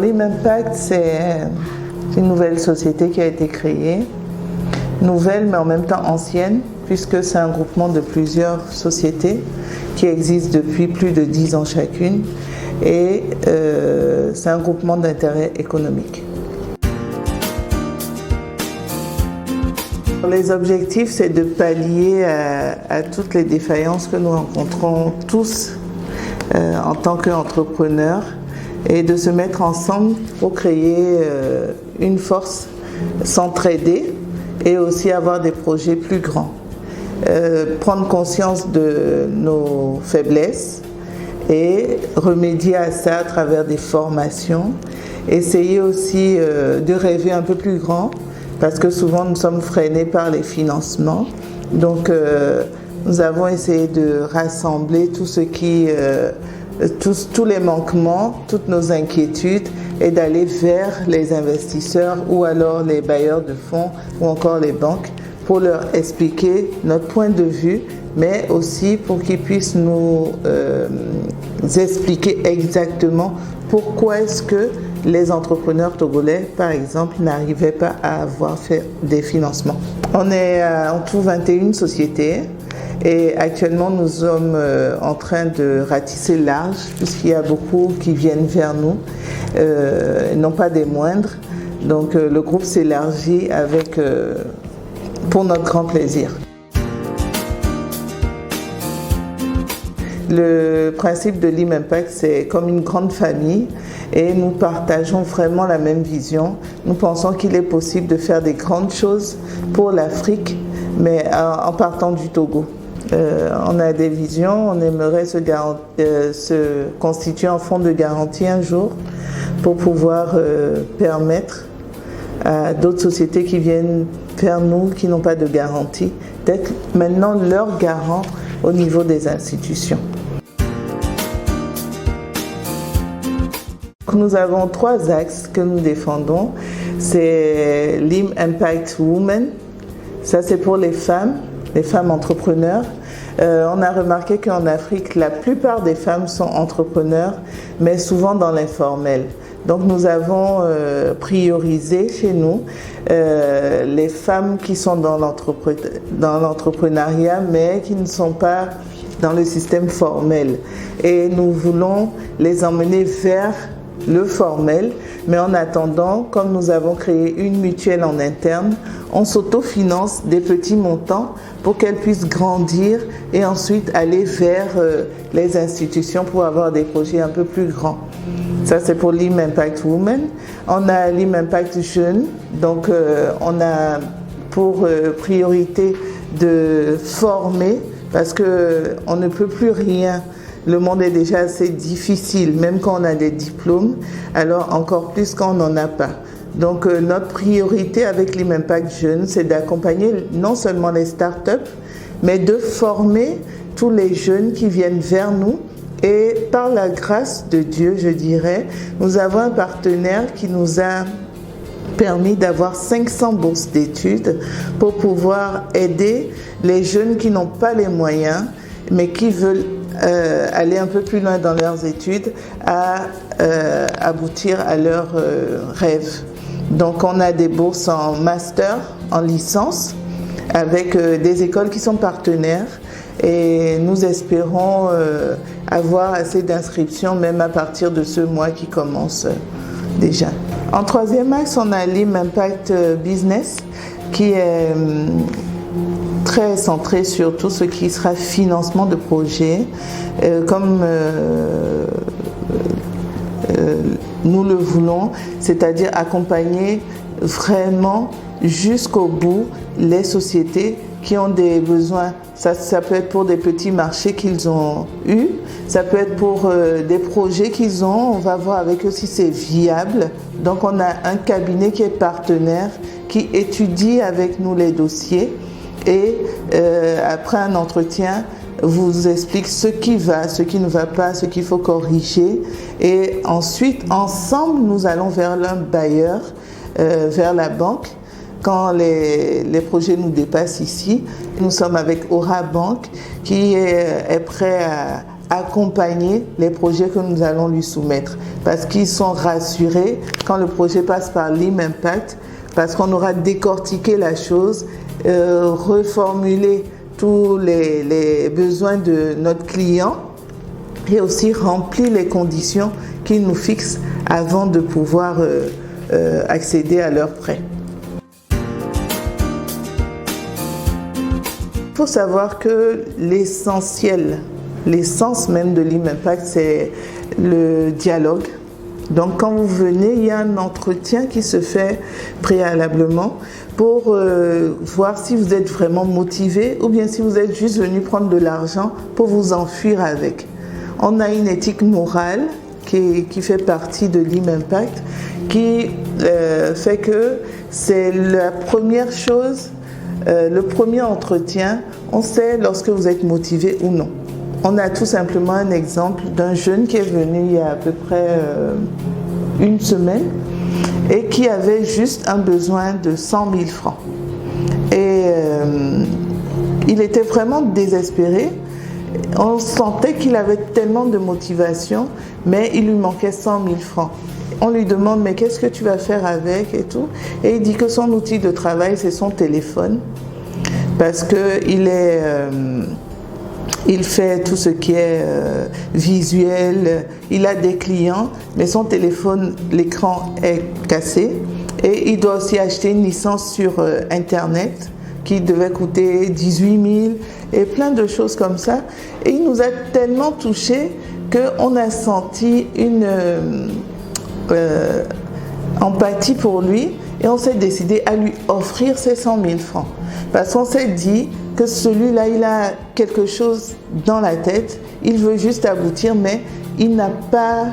Lim Impact, c'est une nouvelle société qui a été créée. Nouvelle, mais en même temps ancienne, puisque c'est un groupement de plusieurs sociétés qui existent depuis plus de 10 ans chacune. Et c'est un groupement d'intérêt économique. Les objectifs, c'est de pallier à toutes les défaillances que nous rencontrons tous en tant qu'entrepreneurs et de se mettre ensemble pour créer une force, s'entraider et aussi avoir des projets plus grands. Prendre conscience de nos faiblesses et remédier à ça à travers des formations. Essayer aussi de rêver un peu plus grand parce que souvent nous sommes freinés par les financements. Donc nous avons essayé de rassembler tout ce qui, tous les manquements, toutes nos inquiétudes et d'aller vers les investisseurs ou alors les bailleurs de fonds ou encore les banques pour leur expliquer notre point de vue, mais aussi pour qu'ils puissent nous expliquer exactement pourquoi est-ce que les entrepreneurs togolais, par exemple, n'arrivaient pas à avoir fait des financements. On est en tout 21 sociétés et actuellement nous sommes en train de ratisser large puisqu'il y a beaucoup qui viennent vers nous, non pas des moindres. Donc le groupe s'élargit avec, pour notre grand plaisir. Le principe de Lim Impact, c'est comme une grande famille et nous partageons vraiment la même vision. Nous pensons qu'il est possible de faire des grandes choses pour l'Afrique, mais en partant du Togo. On a des visions, on aimerait se constituer en fonds de garantie un jour pour pouvoir permettre à d'autres sociétés qui viennent vers nous, qui n'ont pas de garantie, d'être maintenant leurs garants au niveau des institutions. Nous avons 3 axes que nous défendons. C'est Lim Impact Women, ça c'est pour les femmes entrepreneurs. On a remarqué qu'en Afrique, la plupart des femmes sont entrepreneurs, mais souvent dans l'informel. Donc nous avons priorisé chez nous les femmes qui sont dans l'entrepreneuriat, mais qui ne sont pas dans le système formel. Et nous voulons les emmener vers le formel, mais en attendant, comme nous avons créé une mutuelle en interne, on s'autofinance des petits montants pour qu'elles puissent grandir et ensuite aller vers les institutions pour avoir des projets un peu plus grands. Ça, c'est pour Lim Impact Women. On a Lim Impact Jeunes, donc on a pour priorité de former parce qu'on ne peut plus rien. Le monde est déjà assez difficile, même quand on a des diplômes, alors encore plus quand on n'en a pas. Donc notre priorité avec Lim Impact Jeunes, c'est d'accompagner non seulement les startups, mais de former tous les jeunes qui viennent vers nous. Et par la grâce de Dieu, je dirais, nous avons un partenaire qui nous a permis d'avoir 500 bourses d'études pour pouvoir aider les jeunes qui n'ont pas les moyens, mais qui veulent aller un peu plus loin dans leurs études à aboutir à leurs rêves. Donc on a des bourses en master, en licence, avec des écoles qui sont partenaires et nous espérons avoir assez d'inscriptions même à partir de ce mois qui commence déjà. En 3e axe, on a Lim Impact Business qui est très centré sur tout ce qui sera financement de projets, comme nous le voulons, c'est-à-dire accompagner vraiment jusqu'au bout les sociétés qui ont des besoins. Ça peut être pour des petits marchés qu'ils ont eus, ça peut être pour des projets qu'ils ont, on va voir avec eux si c'est viable. Donc on a un cabinet qui est partenaire, qui étudie avec nous les dossiers et après un entretien, vous explique ce qui va, ce qui ne va pas, ce qu'il faut corriger. Et ensuite, ensemble, nous allons vers l'un bailleur, vers la banque. Quand les projets nous dépassent ici, nous sommes avec Aura Bank qui est prêt accompagner les projets que nous allons lui soumettre parce qu'ils sont rassurés quand le projet passe par Lean Impact parce qu'on aura décortiqué la chose, reformulé tous les besoins de notre client et aussi rempli les conditions qu'il nous fixe avant de pouvoir accéder à leur prêt. Il faut savoir que l'essentiel, l'essence même de Lean Impact, c'est le dialogue. Donc quand vous venez, il y a un entretien qui se fait préalablement pour voir si vous êtes vraiment motivé ou bien si vous êtes juste venu prendre de l'argent pour vous enfuir avec. On a une éthique morale qui fait partie de Lean Impact qui fait que c'est la première chose, le premier entretien, on sait lorsque vous êtes motivé ou non. On a tout simplement un exemple d'un jeune qui est venu il y a à peu près une semaine et qui avait juste un besoin de 100 000 francs. Et il était vraiment désespéré. On sentait qu'il avait tellement de motivation, mais il lui manquait 100 000 francs. On lui demande, mais qu'est-ce que tu vas faire avec et tout? Et il dit que son outil de travail, c'est son téléphone. Parce qu'il il fait tout ce qui est visuel, il a des clients, mais son téléphone, l'écran est cassé. Et il doit aussi acheter une licence sur Internet qui devait coûter 18 000 et plein de choses comme ça. Et il nous a tellement touchés qu'on a senti une empathie pour lui et on s'est décidé à lui offrir ces 100 000 francs. Parce qu'on s'est dit que celui-là, il a quelque chose dans la tête, il veut juste aboutir, mais il n'a pas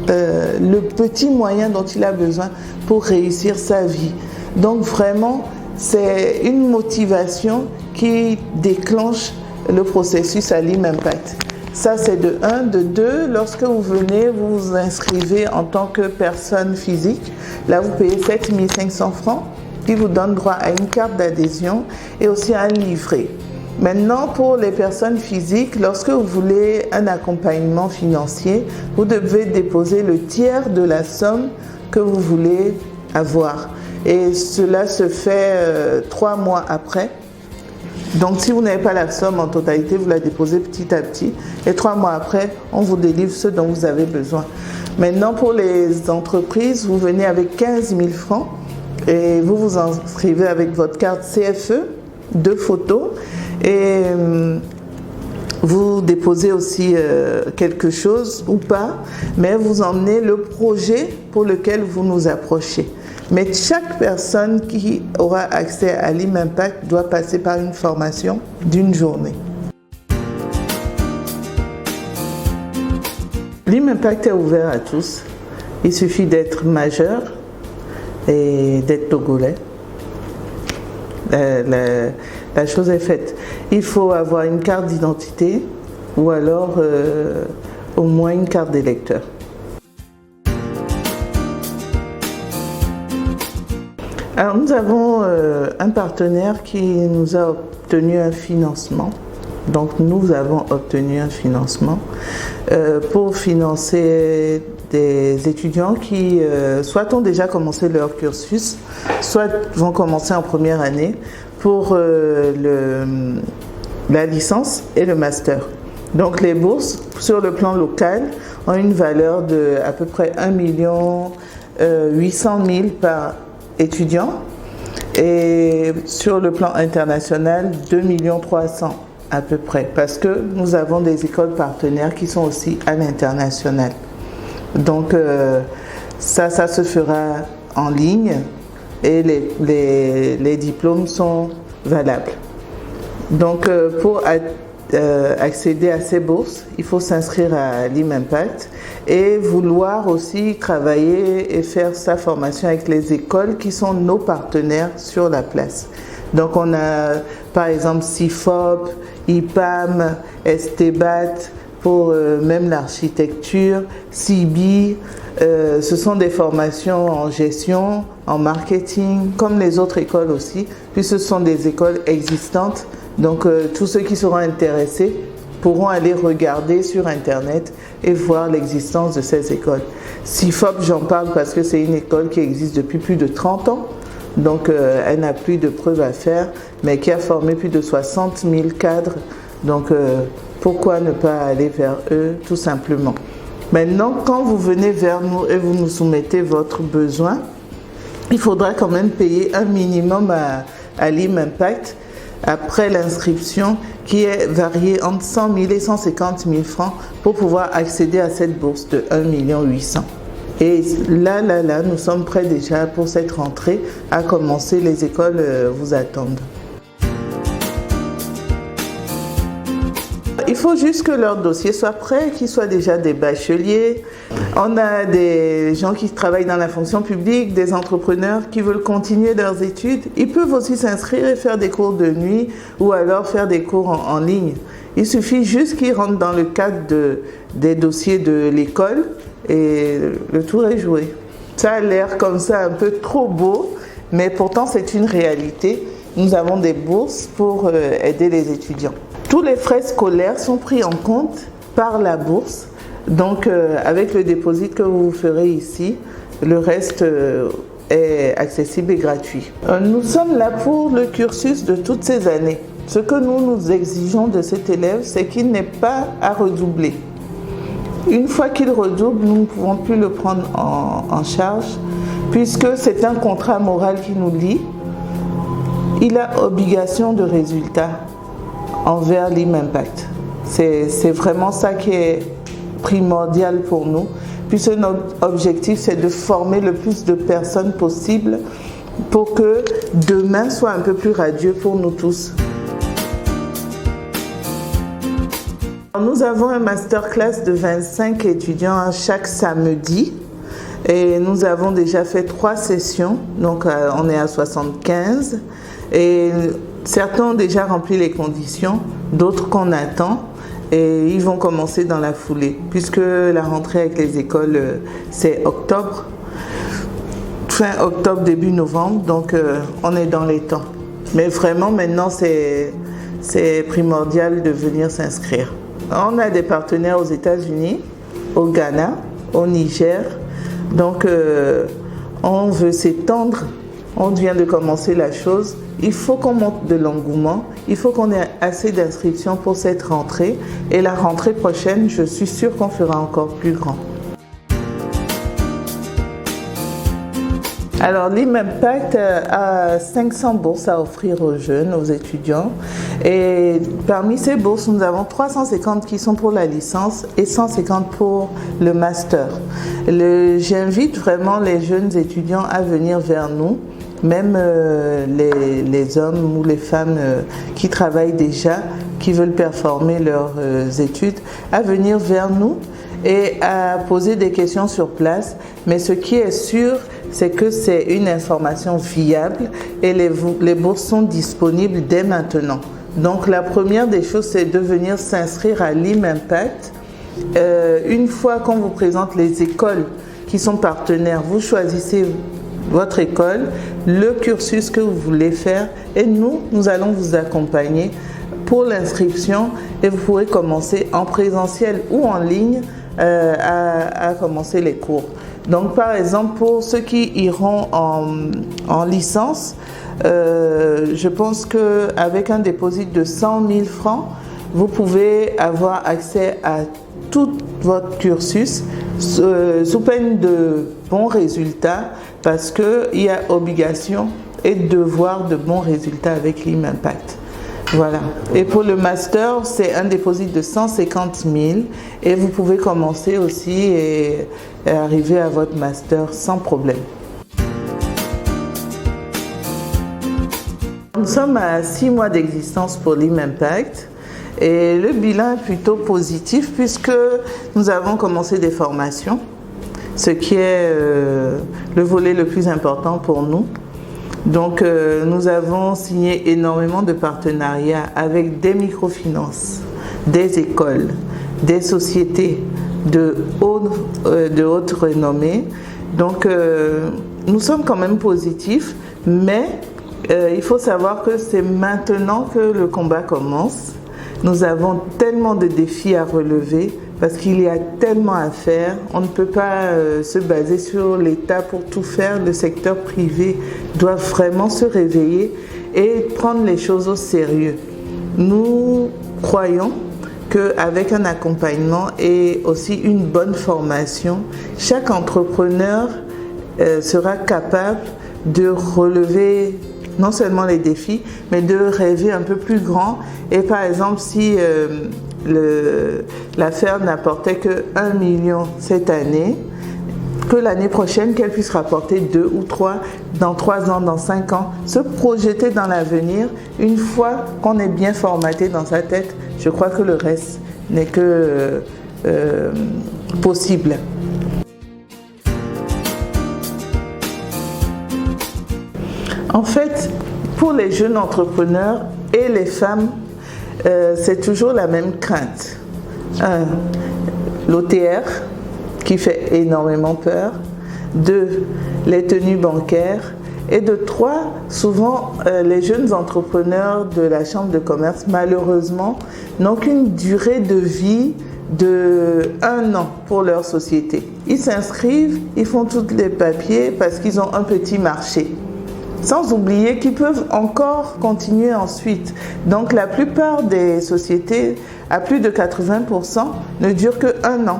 le petit moyen dont il a besoin pour réussir sa vie. Donc vraiment, c'est une motivation qui déclenche le processus à Lean Impact. Ça, c'est de 1. De 2, lorsque vous venez, vous vous inscrivez en tant que personne physique. Là, vous payez 7 500 francs qui vous donne droit à une carte d'adhésion et aussi à un livret. Maintenant, pour les personnes physiques, lorsque vous voulez un accompagnement financier, vous devez déposer le tiers de la somme que vous voulez avoir. Et cela se fait 3 mois après. Donc, si vous n'avez pas la somme en totalité, vous la déposez petit à petit. Et 3 mois après, on vous délivre ce dont vous avez besoin. Maintenant, pour les entreprises, vous venez avec 15 000 francs et vous vous inscrivez avec votre carte CFE, 2 photos. Et vous déposez aussi quelque chose ou pas, mais vous emmenez le projet pour lequel vous nous approchez. Mais chaque personne qui aura accès à Lean Impact doit passer par une formation d'une journée. Lean Impact est ouvert à tous. Il suffit d'être majeur et d'être togolais. La chose est faite. Il faut avoir une carte d'identité ou alors au moins une carte d'électeur. Alors nous avons un partenaire qui nous a obtenu un financement. Donc nous avons obtenu un financement pour financer des étudiants qui soit ont déjà commencé leur cursus, soit vont commencer en première année pour la licence et le master. Donc les bourses sur le plan local ont une valeur de à peu près 1 800 000 par étudiant et sur le plan international 2 300 000 à peu près parce que nous avons des écoles partenaires qui sont aussi à l'international. Donc ça se fera en ligne et les diplômes sont valables. Donc pour accéder à ces bourses, il faut s'inscrire à Lean Impact et vouloir aussi travailler et faire sa formation avec les écoles qui sont nos partenaires sur la place. Donc on a par exemple CIFOP, IPAM, STBAT pour même l'architecture, CIBI, ce sont des formations en gestion, en marketing, comme les autres écoles aussi, puis ce sont des écoles existantes. Donc tous ceux qui seront intéressés pourront aller regarder sur Internet et voir l'existence de ces écoles. CIFOP, j'en parle parce que c'est une école qui existe depuis plus de 30 ans, donc elle n'a plus de preuves à faire, mais qui a formé plus de 60 000 cadres. Donc pourquoi ne pas aller vers eux tout simplement? Maintenant, quand vous venez vers nous et vous nous soumettez votre besoin, il faudra quand même payer un minimum à l'IM Impact après l'inscription qui est variée entre 100 000 et 150 000 francs pour pouvoir accéder à cette bourse de 1 800 000. Et là, nous sommes prêts déjà pour cette rentrée à commencer. Les écoles vous attendent. Il faut juste que leur dossier soit prêt, qu'ils soient déjà des bacheliers. On a des gens qui travaillent dans la fonction publique, des entrepreneurs qui veulent continuer leurs études. Ils peuvent aussi s'inscrire et faire des cours de nuit ou alors faire des cours en ligne. Il suffit juste qu'ils rentrent dans le cadre des dossiers de l'école et le tour est joué. Ça a l'air comme ça un peu trop beau, mais pourtant c'est une réalité. Nous avons des bourses pour aider les étudiants. Tous les frais scolaires sont pris en compte par la bourse. Donc, avec le dépôt que vous ferez ici, le reste est accessible et gratuit. Nous sommes là pour le cursus de toutes ces années. Ce que nous exigeons de cet élève, c'est qu'il n'ait pas à redoubler. Une fois qu'il redouble, nous ne pouvons plus le prendre en charge, puisque c'est un contrat moral qui nous lie. Il a obligation de résultat envers l'IM Impact. C'est vraiment ça qui est primordial pour nous, puisque notre objectif c'est de former le plus de personnes possible pour que demain soit un peu plus radieux pour nous tous. Nous avons un masterclass de 25 étudiants chaque samedi et nous avons déjà fait 3 sessions, donc on est à 75 et certains ont déjà rempli les conditions, d'autres qu'on attend. Et ils vont commencer dans la foulée, puisque la rentrée avec les écoles, c'est octobre, fin octobre, début novembre, donc on est dans les temps. Mais vraiment, maintenant, c'est primordial de venir s'inscrire. On a des partenaires aux États-Unis, au Ghana, au Niger, donc on veut s'étendre, on vient de commencer la chose. Il faut qu'on monte de l'engouement, il faut qu'on ait assez d'inscriptions pour cette rentrée et la rentrée prochaine, je suis sûre qu'on fera encore plus grand. Alors l'IM Impact a 500 bourses à offrir aux jeunes, aux étudiants et parmi ces bourses, nous avons 350 qui sont pour la licence et 150 pour le master. J'invite vraiment les jeunes étudiants à venir vers nous. Même les hommes ou les femmes qui travaillent déjà, qui veulent performer leurs études, à venir vers nous et à poser des questions sur place. Mais ce qui est sûr, c'est que c'est une information fiable et les bourses sont disponibles dès maintenant. Donc la première des choses, c'est de venir s'inscrire à l'IM Impact. Une fois qu'on vous présente les écoles qui sont partenaires, vous choisissez votre école, le cursus que vous voulez faire et nous allons vous accompagner pour l'inscription et vous pourrez commencer en présentiel ou en ligne à commencer les cours. Donc par exemple pour ceux qui iront en licence, je pense qu'avec un dépôt de 100 000 francs, vous pouvez avoir accès à tout votre cursus sous peine de bons résultats parce qu'il y a obligation et devoir de bons résultats avec l'IM Impact. Voilà. Et pour le master, c'est un dépôt de 150 000 et vous pouvez commencer aussi et arriver à votre master sans problème. Nous sommes à 6 mois d'existence pour l'IM Impact. Et le bilan est plutôt positif puisque nous avons commencé des formations, ce qui est le volet le plus important pour nous. Donc nous avons signé énormément de partenariats avec des microfinances, des écoles, des sociétés de haute renommée. Donc nous sommes quand même positifs, mais il faut savoir que c'est maintenant que le combat commence. Nous avons tellement de défis à relever parce qu'il y a tellement à faire. On ne peut pas se baser sur l'État pour tout faire. Le secteur privé doit vraiment se réveiller et prendre les choses au sérieux. Nous croyons qu'avec un accompagnement et aussi une bonne formation, chaque entrepreneur sera capable de relever non seulement les défis, mais de rêver un peu plus grand. Et par exemple, si l'affaire n'apportait que 1 million cette année, que l'année prochaine, qu'elle puisse rapporter 2 ou 3, dans 3 ans, dans 5 ans, se projeter dans l'avenir. Une fois qu'on est bien formaté dans sa tête, je crois que le reste n'est que possible. En fait, pour les jeunes entrepreneurs et les femmes, c'est toujours la même crainte. L'OTR, qui fait énormément peur. 2, les tenues bancaires. Et de 3, souvent, les jeunes entrepreneurs de la chambre de commerce, malheureusement, n'ont qu'une durée de vie de 1 an pour leur société. Ils s'inscrivent, ils font tous les papiers parce qu'ils ont un petit marché. Sans oublier qu'ils peuvent encore continuer ensuite. Donc la plupart des sociétés, à plus de 80%, ne durent que 1 an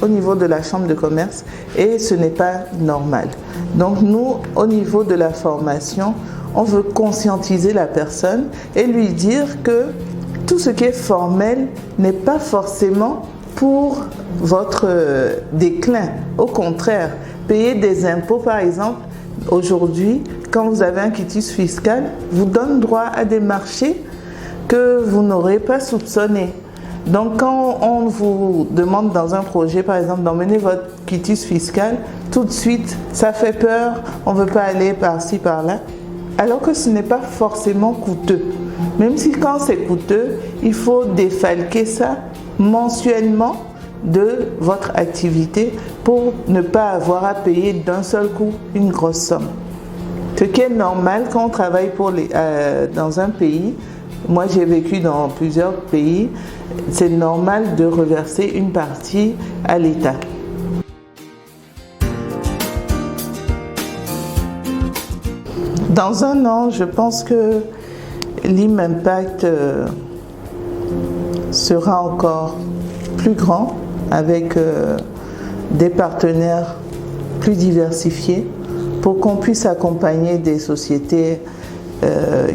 au niveau de la chambre de commerce et ce n'est pas normal. Donc nous, au niveau de la formation, on veut conscientiser la personne et lui dire que tout ce qui est formel n'est pas forcément pour votre déclin. Au contraire, payer des impôts par exemple, aujourd'hui, quand vous avez un quitus fiscal, vous donne droit à des marchés que vous n'aurez pas soupçonnés. Donc quand on vous demande dans un projet, par exemple, d'emmener votre quitus fiscal, tout de suite, ça fait peur, on ne veut pas aller par-ci, par-là, alors que ce n'est pas forcément coûteux. Même si quand c'est coûteux, il faut défalquer ça mensuellement de votre activité pour ne pas avoir à payer d'un seul coup une grosse somme. Ce qui est normal quand on travaille dans un pays, moi j'ai vécu dans plusieurs pays, c'est normal de reverser une partie à l'État. Dans 1 an, je pense que l'Impact sera encore plus grand avec des partenaires plus diversifiés pour qu'on puisse accompagner des sociétés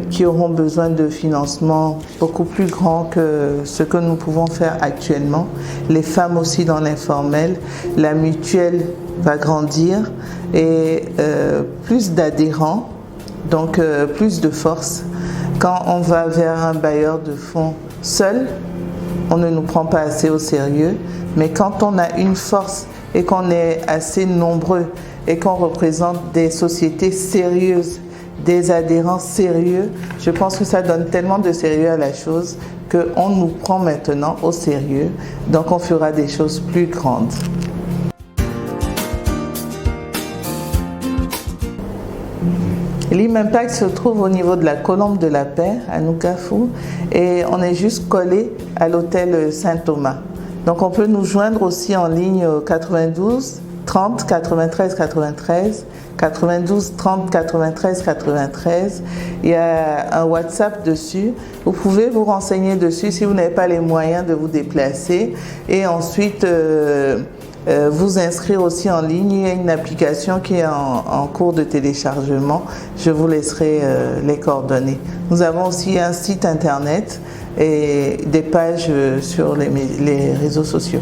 qui auront besoin de financement beaucoup plus grand que ce que nous pouvons faire actuellement. Les femmes aussi dans l'informel, la mutuelle va grandir et plus d'adhérents, donc plus de force. Quand on va vers un bailleur de fonds seul, on ne nous prend pas assez au sérieux, mais quand on a une force et qu'on est assez nombreux et qu'on représente des sociétés sérieuses, des adhérents sérieux, je pense que ça donne tellement de sérieux à la chose qu'on nous prend maintenant au sérieux, donc on fera des choses plus grandes. L'Impact se trouve au niveau de la Colombe de la Paix, à Noukafou, et on est juste collé à l'hôtel Saint-Thomas. Donc on peut nous joindre aussi en ligne au 92 30 93 93, 92 30 93 93. Il y a un WhatsApp dessus. Vous pouvez vous renseigner dessus si vous n'avez pas les moyens de vous déplacer. Et ensuite, vous inscrire aussi en ligne. Il y a une application qui est en cours de téléchargement. Je vous laisserai les coordonnées. Nous avons aussi un site internet et des pages sur les réseaux sociaux.